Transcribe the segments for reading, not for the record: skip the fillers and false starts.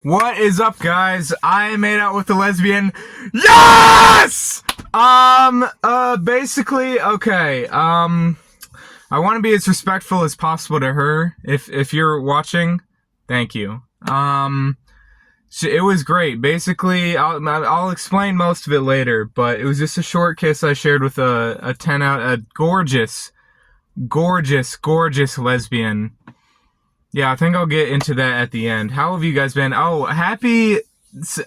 What is up, guys? I made out with a lesbian. Yes! Basically, okay, I want to be as respectful as possible to her. If you're watching, thank you. It was great. Basically, I'll explain most of it later, but it was just a short kiss I shared with a gorgeous lesbian. Yeah, I think I'll get into that at the end. How have you guys been? Oh, happy,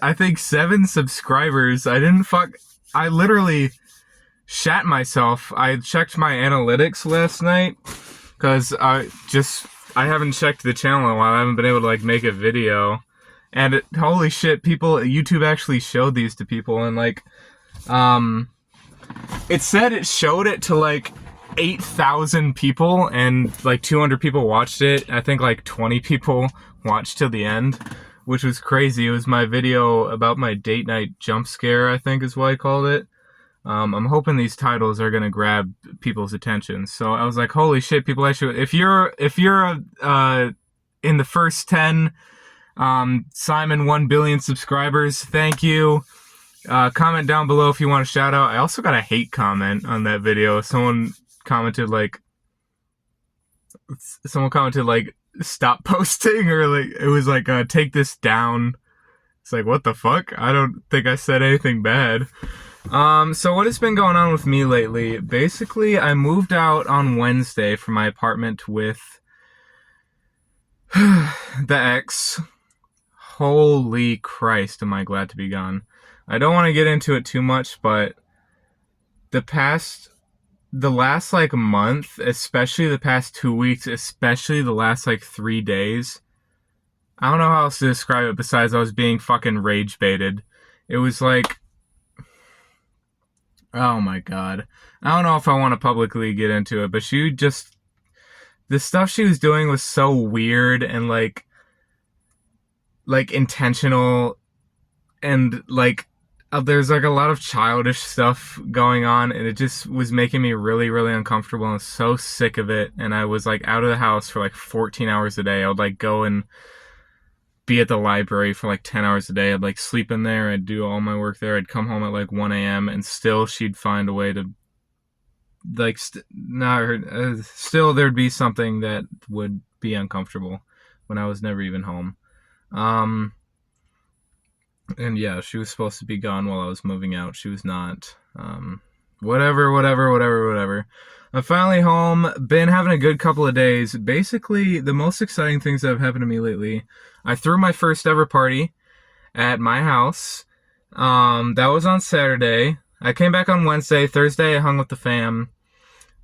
I think 7 subscribers. I literally shat myself. I checked my analytics last night, because I haven't checked the channel in a while. I haven't been able to, make a video. And holy shit, YouTube actually showed these to people, and, it said it showed it to, 8,000 people, and 200 people watched it. I think 20 people watched till the end, which was crazy. It was my video about my date night jump scare, I think is what I called it. I'm hoping these titles are gonna grab people's attention. So I was like, holy shit, people actually, if you're in the first 10 Simon 1 billion subscribers, thank you. Comment down below if you want a shout out. I also got a hate comment on that video. Someone commented stop posting, or it was take this down. It's what the fuck? I don't think I said anything bad. So what has been going on with me lately? Basically, I moved out on Wednesday from my apartment with the ex. Holy Christ, am I glad to be gone. I don't want to get into it too much, but the last month, especially the past 2 weeks, especially the last 3 days, I don't know how else to describe it besides I was being fucking rage baited. It was oh my god. I don't know if I want to publicly get into it, but the stuff she was doing was so weird and intentional, and there's a lot of childish stuff going on, and it just was making me really, really uncomfortable. I was so sick of it, and I was out of the house for 14 hours a day. I would go and be at the library for 10 hours a day. I'd sleep in there. I'd do all my work there. I'd come home at 1 a.m. and still she'd find a way to still there'd be something that would be uncomfortable when I was never even home. And yeah, she was supposed to be gone while I was moving out. She was not. Whatever. I'm finally home. Been having a good couple of days. Basically, the most exciting things that have happened to me lately, I threw my first ever party at my house. That was on Saturday. I came back on Wednesday. Thursday, I hung with the fam.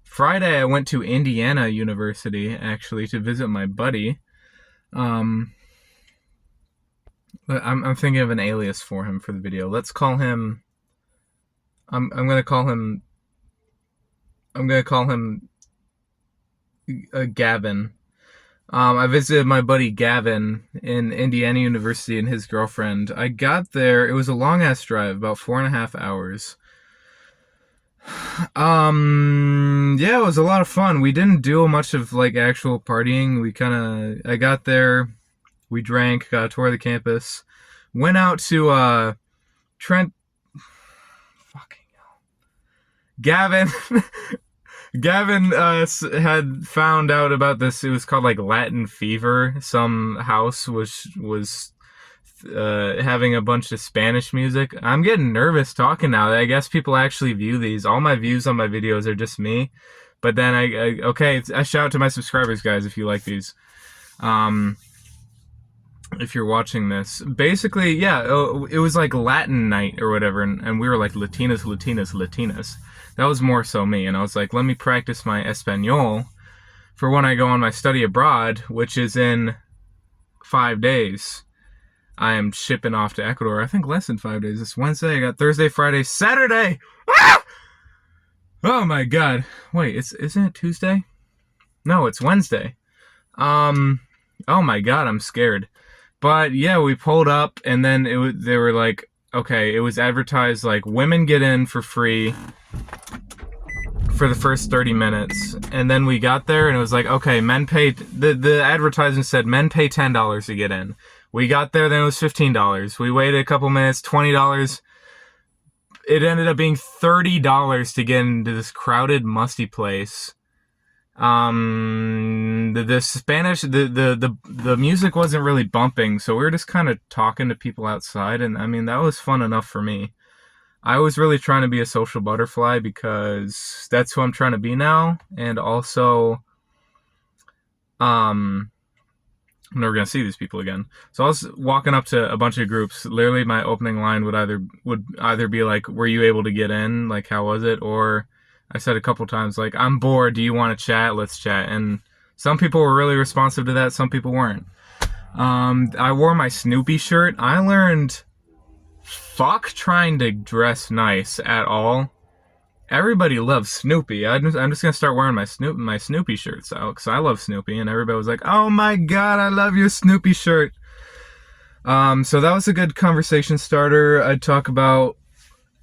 Friday, I went to Indiana University, actually, to visit my buddy. I'm thinking of an alias for him for the video. Let's call him. I'm gonna call him Gavin. I visited my buddy Gavin in Indiana University and his girlfriend. I got there. It was a long ass drive, about 4.5 hours. Yeah, it was a lot of fun. We didn't do much of actual partying. I got there. We drank, got a tour of the campus, went out to, Trent, fucking hell. Gavin, had found out about this. It was called, Latin Fever. Some house was having a bunch of Spanish music. I'm getting nervous talking now. I guess people actually view these. All my views on my videos are just me. But then I shout out to my subscribers, guys, if you like these. If you're watching this, basically, yeah, it was Latin night or whatever, and we were Latinas. That was more so me, and I was let me practice my Espanol for when I go on my study abroad, which is in 5 days. I am shipping off to Ecuador, I think less than 5 days. It's Wednesday, I got Thursday, Friday, Saturday! Ah! Oh my god. Wait, isn't it Tuesday? No, it's Wednesday. Oh my god, I'm scared. But yeah, we pulled up, and then they were okay, it was advertised women get in for free for the first 30 minutes. And then we got there, and it was okay, men pay, the advertisement said men pay $10 to get in. We got there, then it was $15. We waited a couple minutes, $20. It ended up being $30 to get into this crowded, musty place. The Spanish, the music wasn't really bumping, so we were just kind of talking to people outside, and I mean, that was fun enough for me. I was really trying to be a social butterfly because that's who I'm trying to be now, and also, I'm never gonna see these people again. So I was walking up to a bunch of groups. Literally, my opening line would either be like, "Were you able to get in? Like, how was it?" Or I said a couple times like, "I'm bored. Do you want to chat? Let's chat." And some people were really responsive to that. Some people weren't. I wore my Snoopy shirt. I learned, fuck trying to dress nice at all. Everybody loves Snoopy. I'm just gonna start wearing my Snoopy shirts out because I love Snoopy, and everybody was like, "Oh my god, I love your Snoopy shirt." So that was a good conversation starter. I'd talk about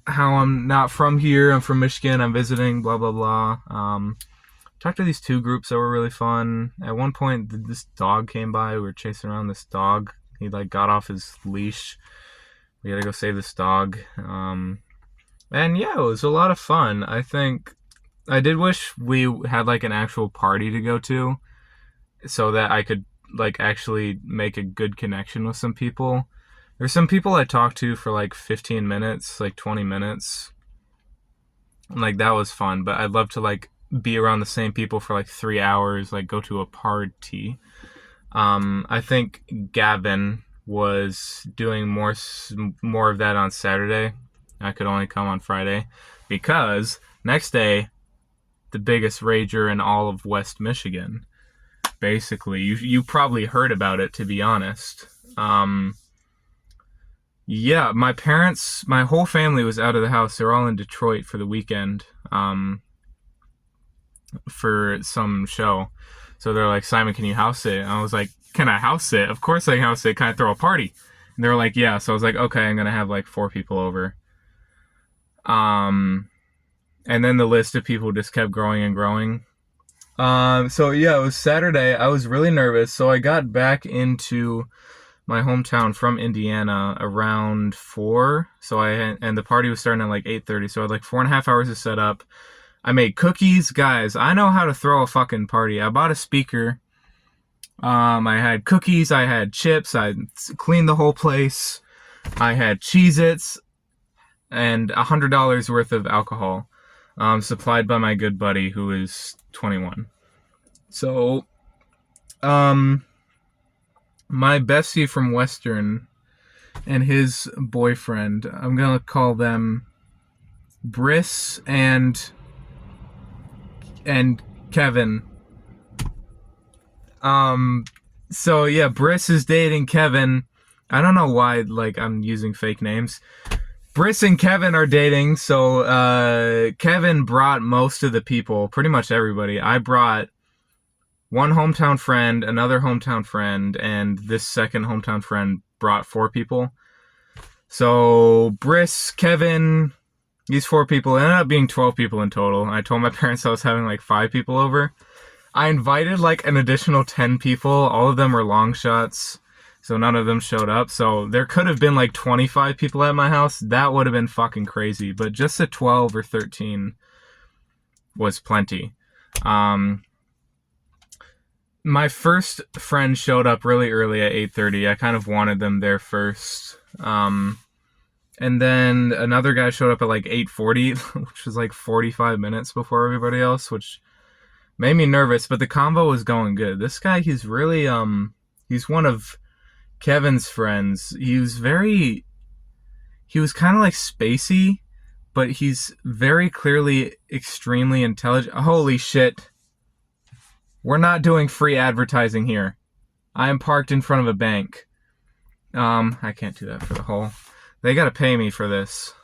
how I'm not from here. I'm from Michigan. I'm visiting. Blah blah blah. Talked to these two groups that were really fun. At one point, this dog came by. We were chasing around this dog. He like got off his leash. We had to go save this dog. And yeah, it was a lot of fun. I think I did wish we had like an actual party to go to so that I could like actually make a good connection with some people. There's some people I talked to for like 15 minutes, like 20 minutes. And, like that was fun, but I'd love to like be around the same people for like 3 hours, like go to a party. I think Gavin was doing more of that on Saturday. I could only come on Friday because next day, the biggest rager in all of West Michigan. Basically, you probably heard about it, to be honest. Yeah, my whole family was out of the house. They're all in Detroit for the weekend, for some show. So they're like, "Simon, can you house sit?" And I was like, "Can I house sit? Of course I can house sit. Can I throw a party?" And they were like, "Yeah." So I was like, "Okay, I'm gonna have like 4 people over." And then the list of people just kept growing and growing. So yeah, it was Saturday. I was really nervous. So I got back into my hometown from Indiana around 4. And the party was starting at like 8:30. So I had like 4.5 hours to set up. I made cookies. Guys, I know how to throw a fucking party. I bought a speaker. I had cookies. I had chips. I cleaned the whole place. I had Cheez-Its and $100 worth of alcohol, supplied by my good buddy who is 21. So, my bestie from Western and his boyfriend, I'm gonna call them Briss and Kevin. So yeah, Briss is dating Kevin. I don't know why, like, I'm using fake names. Briss and Kevin are dating, so Kevin brought most of the people, pretty much everybody. I brought one hometown friend, another hometown friend, and this second hometown friend brought 4 people. So Briss, Kevin, these 4 people, it ended up being 12 people in total. I told my parents I was having like 5 people over. I invited like an additional 10 people. All of them were long shots. So none of them showed up. So there could have been like 25 people at my house. That would have been fucking crazy. But just the 12 or 13 was plenty. My first friend showed up really early at 8:30. I kind of wanted them there first. And then another guy showed up at like 8:40, which was like 45 minutes before everybody else, which made me nervous. But the convo was going good. This guy, he's really, he's one of Kevin's friends. He was kind of like spacey, but he's very clearly extremely intelligent. Holy shit. We're not doing free advertising here. I am parked in front of a bank. I can't do that for the whole. They gotta pay me for this.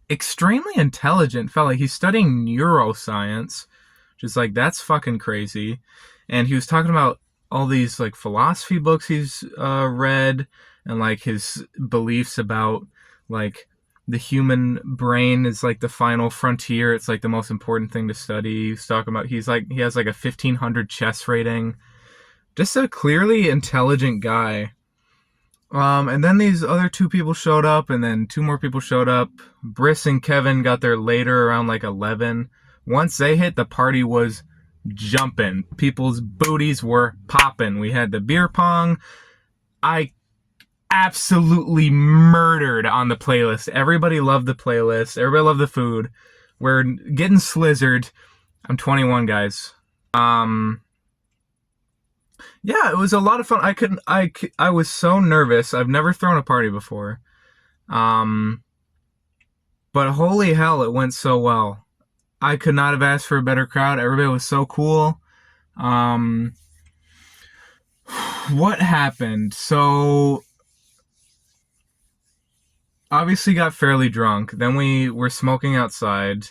Extremely intelligent fella. He's studying neuroscience, which is like, that's fucking crazy. And he was talking about all these like philosophy books he's read, and like his beliefs about like the human brain is like the final frontier. It's like the most important thing to study. He's talking about, he has like a 1500 chess rating. Just a clearly intelligent guy. And then these other two people showed up, and then two more people showed up. Briss and Kevin got there later, around like 11. Once they hit, the party was jumping. People's booties were popping. We had the beer pong. I absolutely murdered on the playlist. Everybody loved the playlist. Everybody loved the food. We're getting slizzard. I'm 21, guys. Yeah, it was a lot of fun. I was so nervous. I've never thrown a party before. But holy hell, it went so well. I could not have asked for a better crowd. Everybody was so cool. What happened? So, obviously got fairly drunk. Then we were smoking outside.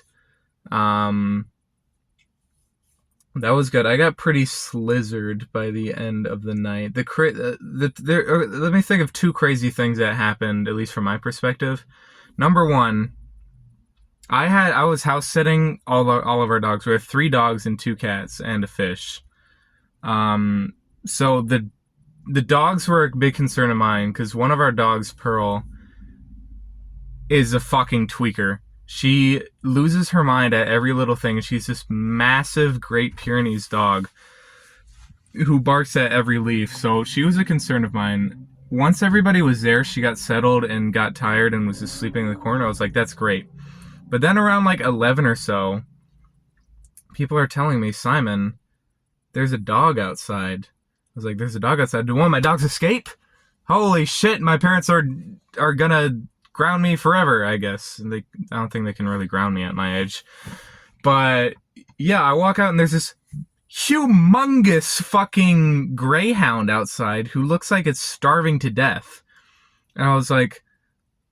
That was good. I got pretty slizzard by the end of the night. Let me think of two crazy things that happened, at least from my perspective. Number one, I was house sitting all of our dogs. We have 3 dogs and 2 cats and a fish. So the dogs were a big concern of mine because one of our dogs, Pearl, is a fucking tweaker. She loses her mind at every little thing. She's this massive Great Pyrenees dog who barks at every leaf. So she was a concern of mine. Once everybody was there, she got settled and got tired and was just sleeping in the corner. I was like, that's great. But then around like 11 or so, people are telling me, Simon, there's a dog outside. I was like, there's a dog outside. Do one of my dogs escape? Holy shit, my parents are gonna ground me forever, I guess. I don't think they can really ground me at my age. But yeah, I walk out and there's this humongous fucking greyhound outside who looks like it's starving to death. And I was like,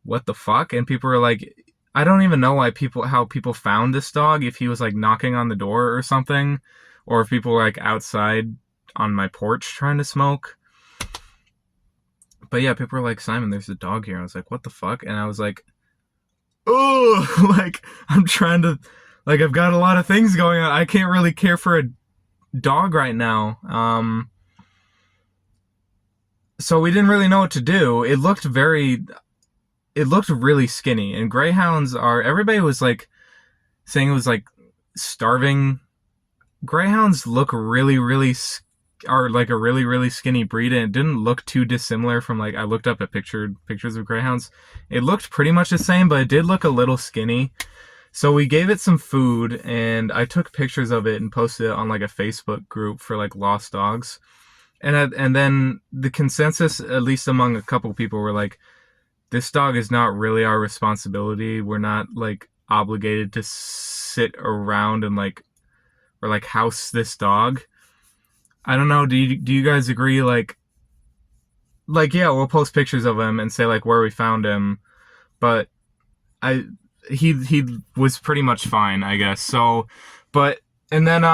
what the fuck? And people were like, I don't even know how people found this dog, if he was like knocking on the door or something, or if people were like outside on my porch trying to smoke. But yeah, people were like, Simon, there's a dog here. I was like, what the fuck? And I was like, oh, like, I'm trying to, like, I've got a lot of things going on. I can't really care for a dog right now. So we didn't really know what to do. It looked really skinny. And greyhounds everybody was like saying it was like starving. Greyhounds look are like a really, really skinny breed, and it didn't look too dissimilar from, like, I looked up at pictures of greyhounds. It looked pretty much the same, but it did look a little skinny. So we gave it some food, and I took pictures of it and posted it on like a Facebook group for like lost dogs. And then the consensus, at least among a couple people, were like, this dog is not really our responsibility. We're not like obligated to sit around and like, or like house this dog. I don't know. Do you guys agree? Like, yeah, we'll post pictures of him and say like where we found him, but he was pretty much fine, I guess. So, and then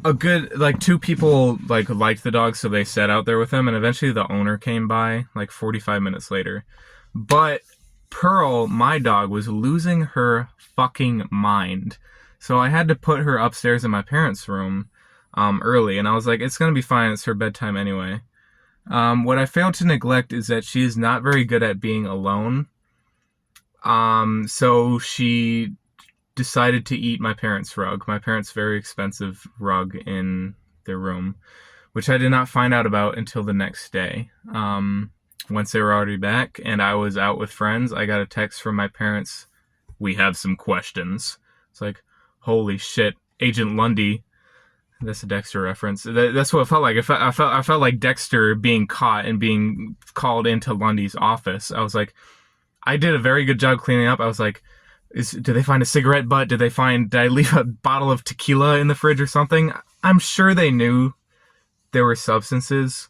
a good like 2 people like liked the dog, so they sat out there with him, and eventually the owner came by like 45 minutes later. But Pearl, my dog, was losing her fucking mind. So I had to put her upstairs in my parents' room early, and I was like, it's going to be fine. It's her bedtime anyway. What I failed to neglect is that she is not very good at being alone. So she decided to eat my parents' rug. My parents' very expensive rug in their room, which I did not find out about until the next day. Once they were already back and I was out with friends, I got a text from my parents. We have some questions. It's like, holy shit, Agent Lundy. That's a Dexter reference. That's what it felt like. I felt like Dexter being caught and being called into Lundy's office. I was like, I did a very good job cleaning up. I was like, did they find a cigarette butt? Did I leave a bottle of tequila in the fridge or something? I'm sure they knew there were substances.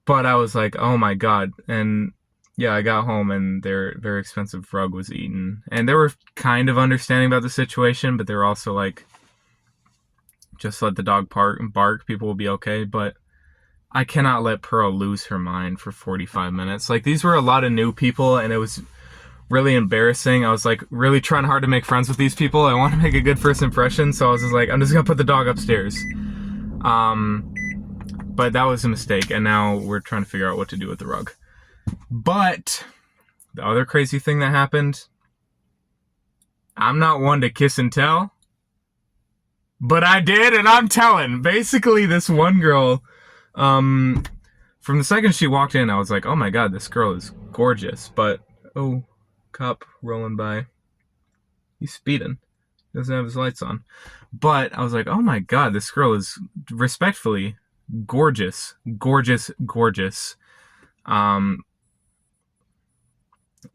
But I was like, oh my God. And yeah, I got home and their very expensive rug was eaten. And they were kind of understanding about the situation, but they were also like, just let the dog bark. People will be okay. But I cannot let Pearl lose her mind for 45 minutes. Like, these were a lot of new people, and it was really embarrassing. I was like really trying hard to make friends with these people. I want to make a good first impression. So I was just like, I'm just going to put the dog upstairs. But that was a mistake, and now we're trying to figure out what to do with the rug. But the other crazy thing that happened, I'm not one to kiss and tell, but I did, and I'm telling. Basically, this one girl, from the second she walked in, I was like, oh my god, this girl is gorgeous. But, oh, cop rolling by. He's speeding. He doesn't have his lights on. But I was like, oh my god, this girl is respectfully gorgeous. Gorgeous, gorgeous.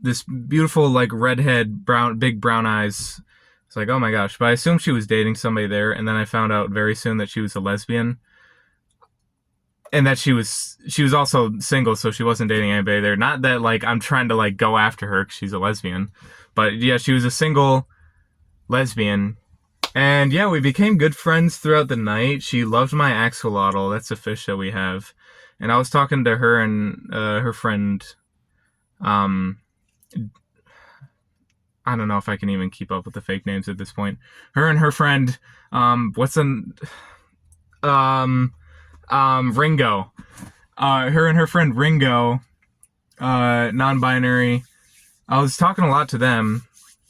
This beautiful, like, redhead, big brown eyes. It's like, oh my gosh. But I assumed she was dating somebody there, and then I found out very soon that she was a lesbian. And that she was also single, so she wasn't dating anybody there. Not that, like, I'm trying to, like, go after her because she's a lesbian. But, yeah, she was a single lesbian. And, yeah, we became good friends throughout the night. She loved my axolotl. That's a fish that we have. And I was talking to her and her friend. I don't know if I can even keep up with the fake names at this point. Her and her friend, Ringo. Her and her friend Ringo, non-binary. I was talking a lot to them.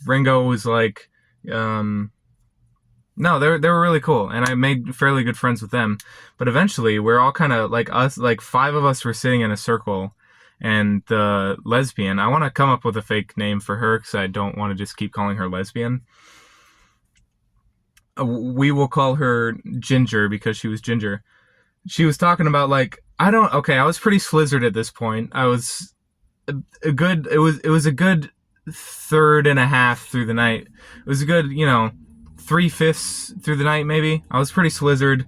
Ringo was like, no, they were really cool, and I made fairly good friends with them. But eventually, we're all kind of like us, like 5 of us were sitting in a circle, and the lesbian. I want to come up with a fake name for her because I don't want to just keep calling her lesbian. We will call her Ginger because she was ginger. She was talking about, like, I was pretty slizzard at this point. I was a good, it was a good third and a half through the night. It was a good, 3/5 through the night, maybe. I was pretty slizzard.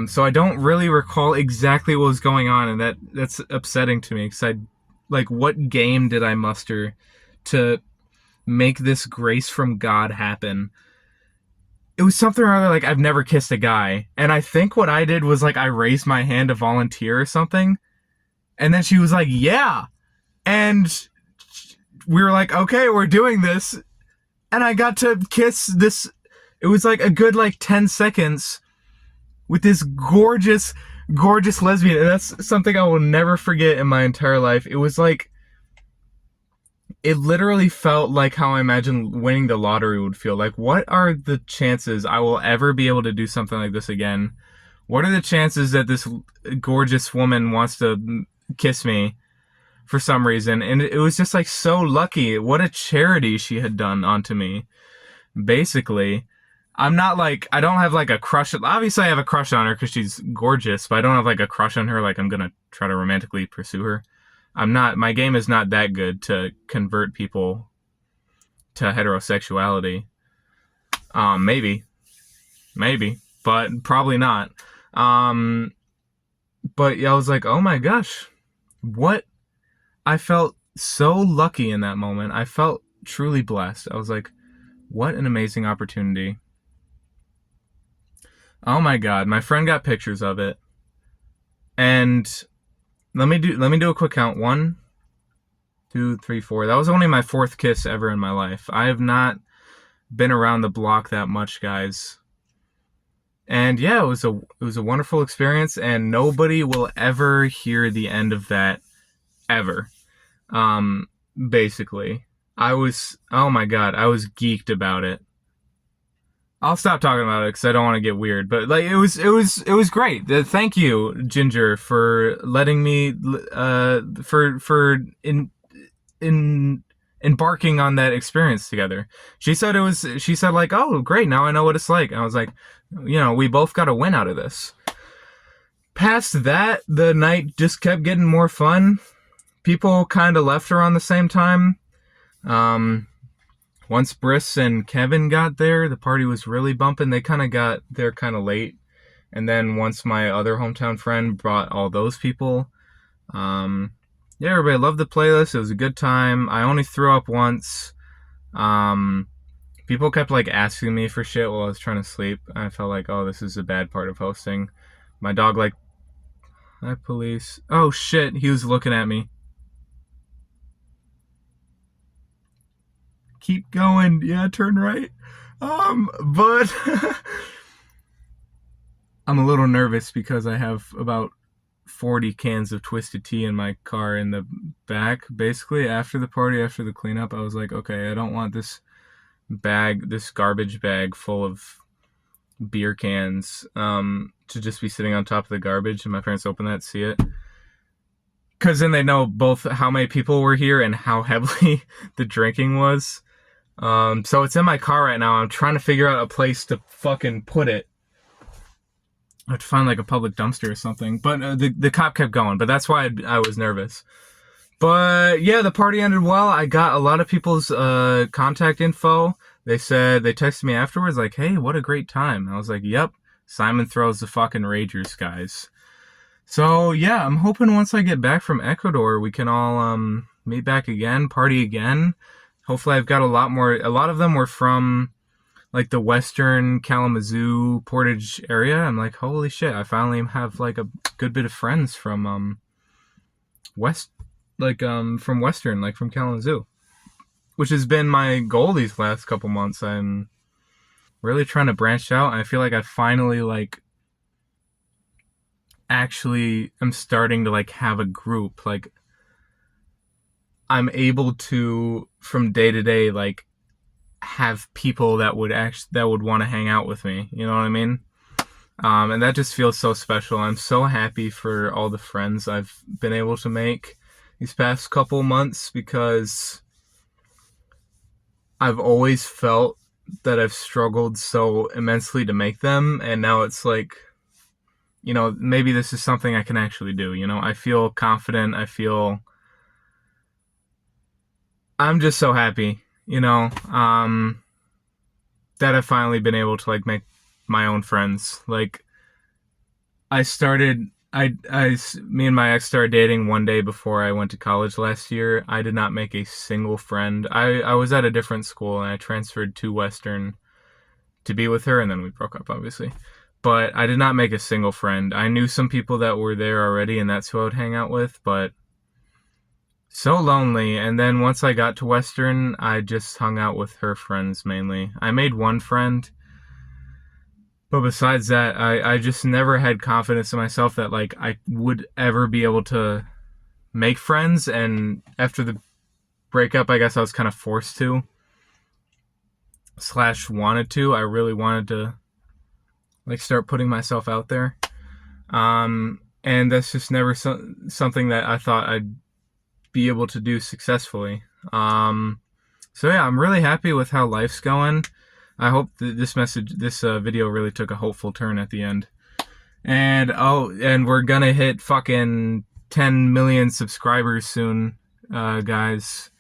So I don't really recall exactly what was going on, and that's upsetting to me, because what game did I muster to make this grace from God happen? It was something or other, like, I've never kissed a guy, and I think what I did was, like, I raised my hand to volunteer or something, and then she was like, yeah, and we were like, okay, we're doing this, and I got to kiss this. It was like a good, like, 10 seconds with this gorgeous, gorgeous lesbian. And that's something I will never forget in my entire life. It was like, it literally felt like how I imagine winning the lottery would feel. Like, what are the chances I will ever be able to do something like this again? What are the chances that this gorgeous woman wants to kiss me for some reason? And it was just, like, so lucky. What a charity she had done onto me, basically. I'm not, like, I don't have, like, a crush. Obviously, I have a crush on her because she's gorgeous, but I don't have, like, a crush on her, like, I'm gonna try to romantically pursue her. My game is not that good to convert people to heterosexuality. Maybe, but probably not. But yeah, I was like, oh my gosh, what? I felt so lucky in that moment. I felt truly blessed. I was like, what an amazing opportunity. Oh my god, my friend got pictures of it. And let me do a quick count. 1, 2, 3, 4. That was only my 4th kiss ever in my life. I have not been around the block that much, guys. And yeah, it was a wonderful experience, and nobody will ever hear the end of that ever. Basically. Oh my god, I was geeked about it. I'll stop talking about it because I don't want to get weird, but, like, it was great. Thank you, Ginger, for letting me for embarking on that experience together. She said like, oh great, now I know what it's like. And I was like, we both got a win out of this. Past that, the night just kept getting more fun. People kind of left around the same time. Once Briss and Kevin got there, the party was really bumping. They kind of got there kind of late. And then once my other hometown friend brought all those people, yeah, everybody loved the playlist. It was a good time. I only threw up once. People kept, like, asking me for shit while I was trying to sleep. I felt like, oh, this is a bad part of hosting. My dog, like, hi, police. Oh, shit, he was looking at me. Keep going. Yeah, turn right. But I'm a little nervous because I have about 40 cans of Twisted Tea in my car in the back. Basically, after the party, after the cleanup, I was like, okay, I don't want this garbage bag full of beer cans to just be sitting on top of the garbage. And my parents open that, see it. Because then they know both how many people were here and how heavily the drinking was. So it's in my car right now. I'm trying to figure out a place to fucking put it. I have to find like a public dumpster or something. But the cop kept going. But that's why I was nervous. But yeah, the party ended well. I got a lot of people's contact info. They texted me afterwards like, hey, what a great time. I was like, yep, Simon throws the fucking ragers, guys. So yeah, I'm hoping once I get back from Ecuador, we can all meet back again, party again. Hopefully I've got a lot of them were from like the Western Kalamazoo Portage area. I'm like, holy shit, I finally have like a good bit of friends from from Western, like from Kalamazoo, which has been my goal these last couple months. I'm really trying to branch out. I feel like I finally like actually am starting to like have a group. Like I'm able to from day to day like have people that would want to hang out with me. You know what I mean? And that just feels so special. I'm so happy for all the friends I've been able to make these past couple months because I've always felt that I've struggled so immensely to make them, and now it's like, maybe this is something I can actually do. I feel confident. I'm just so happy, that I've finally been able to like make my own friends. Like me and my ex started dating one day before I went to college last year. I did not make a single friend. I was at a different school and I transferred to Western to be with her, and then we broke up, obviously. But I did not make a single friend. I knew some people that were there already, and that's who I would hang out with, but so lonely. And then once I got to Western, I just hung out with her friends mainly. I made one friend, but besides that, I just never had confidence in myself that like I would ever be able to make friends. And after the breakup, I guess I was kind of forced to / wanted to. I really wanted to like start putting myself out there. And that's just never something that I thought I'd be able to do successfully. So yeah, I'm really happy with how life's going. I hope that this video really took a hopeful turn at the end. And we're gonna hit fucking 10 million subscribers soon, guys.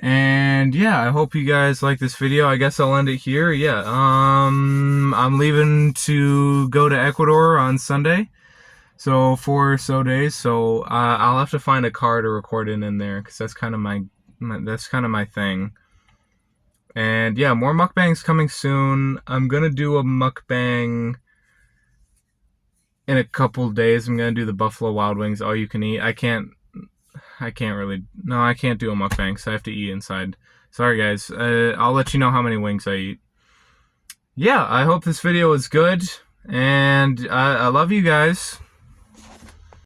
And yeah, I hope you guys like this video. I guess I'll end it here. Yeah, I'm leaving to go to Ecuador on Sunday. So 4 or so days. So I'll have to find a car to record in there because that's kind of my thing. And yeah, more mukbangs coming soon. I'm gonna do a mukbang in a couple days. I'm gonna do the Buffalo Wild Wings all you can eat. I can't do a mukbang, so I have to eat inside. Sorry guys, I'll let you know how many wings I eat. Yeah, I hope this video was good, and I love you guys.